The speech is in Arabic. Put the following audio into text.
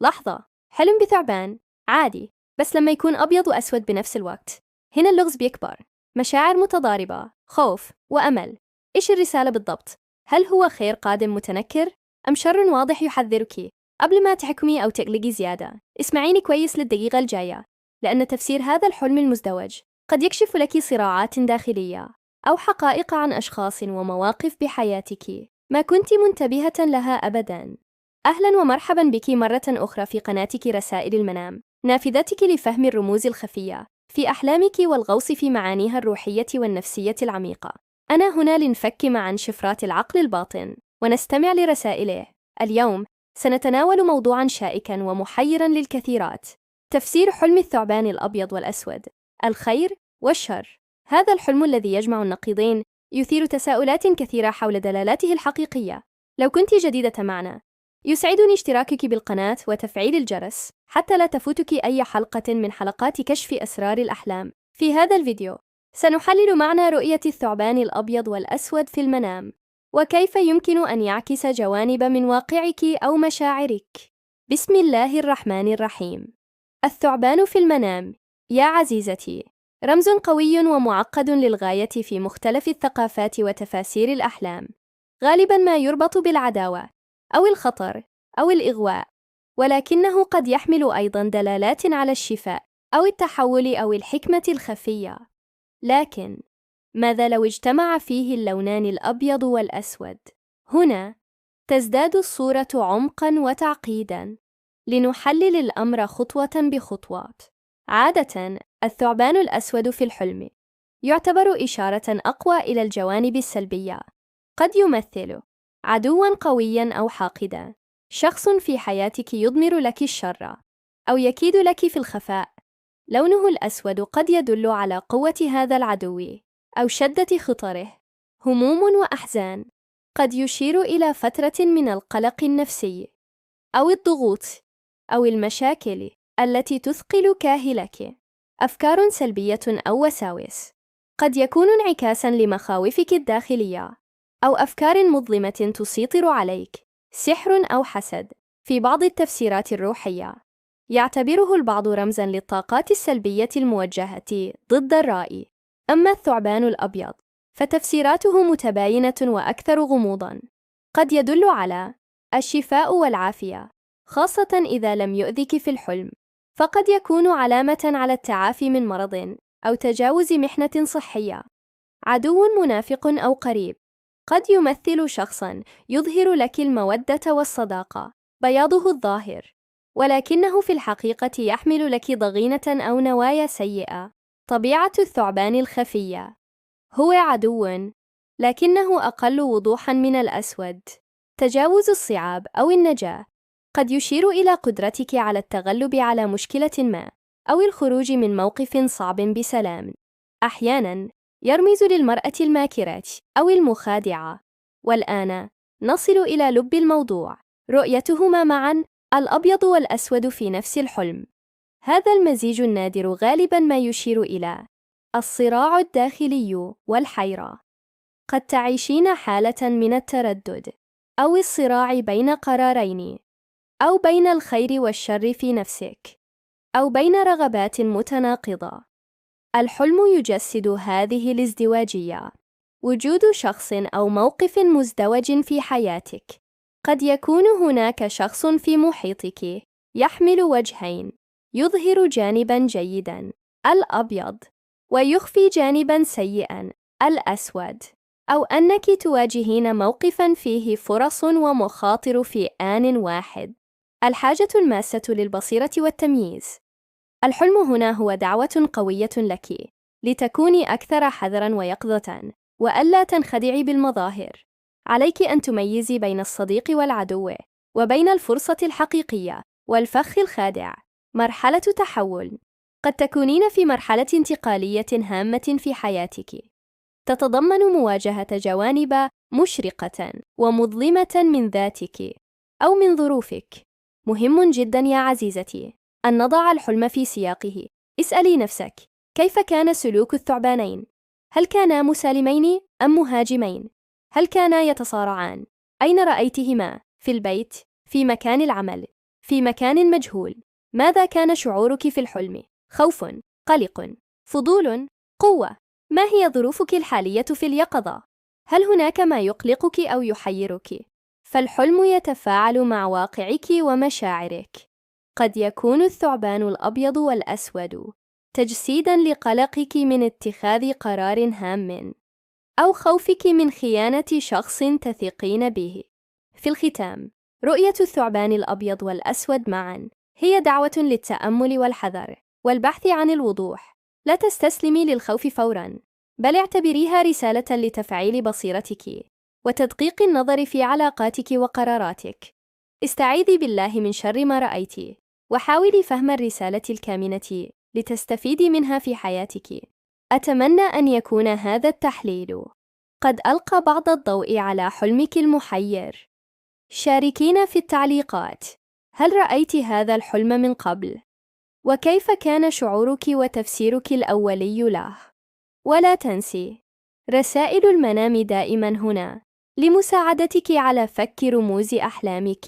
لحظة، حلم بثعبان عادي، بس لما يكون أبيض وأسود بنفس الوقت هنا اللغز بيكبر. مشاعر متضاربة، خوف وأمل. إيش الرسالة بالضبط؟ هل هو خير قادم متنكر؟ أم شر واضح يحذرك؟ قبل ما تحكمي أو تقلقي زيادة، اسمعيني كويس للدقيقة الجاية، لأن تفسير هذا الحلم المزدوج قد يكشف لك صراعات داخلية أو حقائق عن أشخاص ومواقف بحياتك ما كنت منتبهة لها أبداً. أهلاً ومرحباً بك مرة أخرى في قناتك رسائل المنام، نافذتك لفهم الرموز الخفية في أحلامك والغوص في معانيها الروحية والنفسية العميقة. أنا هنا لنفك معاً شفرات العقل الباطن ونستمع لرسائله. اليوم سنتناول موضوعاً شائكاً ومحيراً للكثيرات: تفسير حلم الثعبان الأبيض والأسود، الخير والشر. هذا الحلم الذي يجمع النقيضين يثير تساؤلات كثيرة حول دلالاته الحقيقية. لو كنت جديدة معنا، يسعدني اشتراكك بالقناة وتفعيل الجرس حتى لا تفوتك أي حلقة من حلقات كشف أسرار الأحلام. في هذا الفيديو سنحلل معنى رؤية الثعبان الأبيض والأسود في المنام، وكيف يمكن أن يعكس جوانب من واقعك أو مشاعرك. بسم الله الرحمن الرحيم. الثعبان في المنام، يا عزيزتي، رمز قوي ومعقد للغاية في مختلف الثقافات وتفاسير الأحلام. غالباً ما يربط بالعداوة أو الخطر أو الإغواء، ولكنه قد يحمل أيضاً دلالات على الشفاء أو التحول أو الحكمة الخفية. لكن ماذا لو اجتمع فيه اللونان الأبيض والأسود؟ هنا تزداد الصورة عمقاً وتعقيداً. لنحلل الأمر خطوة بخطوة. عادة الثعبان الأسود في الحلم يعتبر إشارة أقوى إلى الجوانب السلبية. قد يمثل عدواً قوياً أو حاقداً، شخص في حياتك يضمر لك الشر أو يكيد لك في الخفاء. لونه الأسود قد يدل على قوة هذا العدو أو شدة خطره. هموم وأحزان، قد يشير إلى فترة من القلق النفسي أو الضغوط أو المشاكل التي تثقل كاهلك. أفكار سلبية أو وساوس، قد يكون انعكاساً لمخاوفك الداخلية أو أفكار مظلمة تسيطر عليك. سحر أو حسد، في بعض التفسيرات الروحية يعتبره البعض رمزاً للطاقات السلبية الموجهة ضد الرأي. أما الثعبان الأبيض فتفسيراته متباينة وأكثر غموضاً. قد يدل على الشفاء والعافية، خاصة إذا لم يؤذك في الحلم، فقد يكون علامة على التعافي من مرض أو تجاوز محنة صحية. عدو منافق أو قريب، قد يمثل شخصاً يظهر لك المودة والصداقة، بياضه الظاهر، ولكنه في الحقيقة يحمل لك ضغينة أو نوايا سيئة. طبيعة الثعبان الخفية، هو عدو لكنه أقل وضوحاً من الأسود. تجاوز الصعاب أو النجاة، قد يشير إلى قدرتك على التغلب على مشكلة ما أو الخروج من موقف صعب بسلام. أحياناً يرمز للمرأة الماكرة أو المخادعة. والآن نصل إلى لب الموضوع: رؤيتهما معاً، الأبيض والأسود في نفس الحلم. هذا المزيج النادر غالباً ما يشير إلى الصراع الداخلي والحيرة. قد تعيشين حالة من التردد أو الصراع بين قرارين، أو بين الخير والشر في نفسك، أو بين رغبات متناقضة. الحلم يجسد هذه الازدواجية. وجود شخص أو موقف مزدوج في حياتك. قد يكون هناك شخص في محيطك يحمل وجهين، يظهر جانباً جيداً، الأبيض، ويخفي جانباً سيئاً، الأسود. أو أنك تواجهين موقفاً فيه فرص ومخاطر في آن واحد. الحاجة الماسة للبصيرة والتمييز. الحلم هنا هو دعوة قوية لك لتكوني أكثر حذراً ويقظة، وألا تنخدعي بالمظاهر. عليك أن تميزي بين الصديق والعدو، وبين الفرصة الحقيقية والفخ الخادع. مرحلة تحول. قد تكونين في مرحلة انتقالية هامة في حياتك، تتضمن مواجهة جوانب مشرقة ومظلمة من ذاتك أو من ظروفك. مهم جداً يا عزيزتي أن نضع الحلم في سياقه. اسألي نفسك: كيف كان سلوك الثعبانين؟ هل كانا مسالمين أم مهاجمين؟ هل كانا يتصارعان؟ أين رأيتهما؟ في البيت؟ في مكان العمل؟ في مكان مجهول. ماذا كان شعورك في الحلم؟ خوف، قلق، فضول، قوة. ما هي ظروفك الحالية في اليقظة؟ هل هناك ما يقلقك أو يحيرك؟ فالحلم يتفاعل مع واقعك ومشاعرك. قد يكون الثعبان الأبيض والأسود تجسيداً لقلقك من اتخاذ قرار هام أو خوفك من خيانة شخص تثقين به. في الختام، رؤية الثعبان الأبيض والأسود معاً هي دعوة للتأمل والحذر والبحث عن الوضوح. لا تستسلمي للخوف فوراً، بل اعتبريها رسالة لتفعيل بصيرتك وتدقيق النظر في علاقاتك وقراراتك. استعيذي بالله من شر ما رأيتِ، وحاولي فهم الرسالة الكامنة لتستفيدي منها في حياتك. أتمنى أن يكون هذا التحليل قد ألقى بعض الضوء على حلمك المحير. شاركينا في التعليقات، هل رأيت هذا الحلم من قبل؟ وكيف كان شعورك وتفسيرك الأولي له؟ ولا تنسي، رسائل المنام دائما هنا لمساعدتك على فك رموز أحلامك.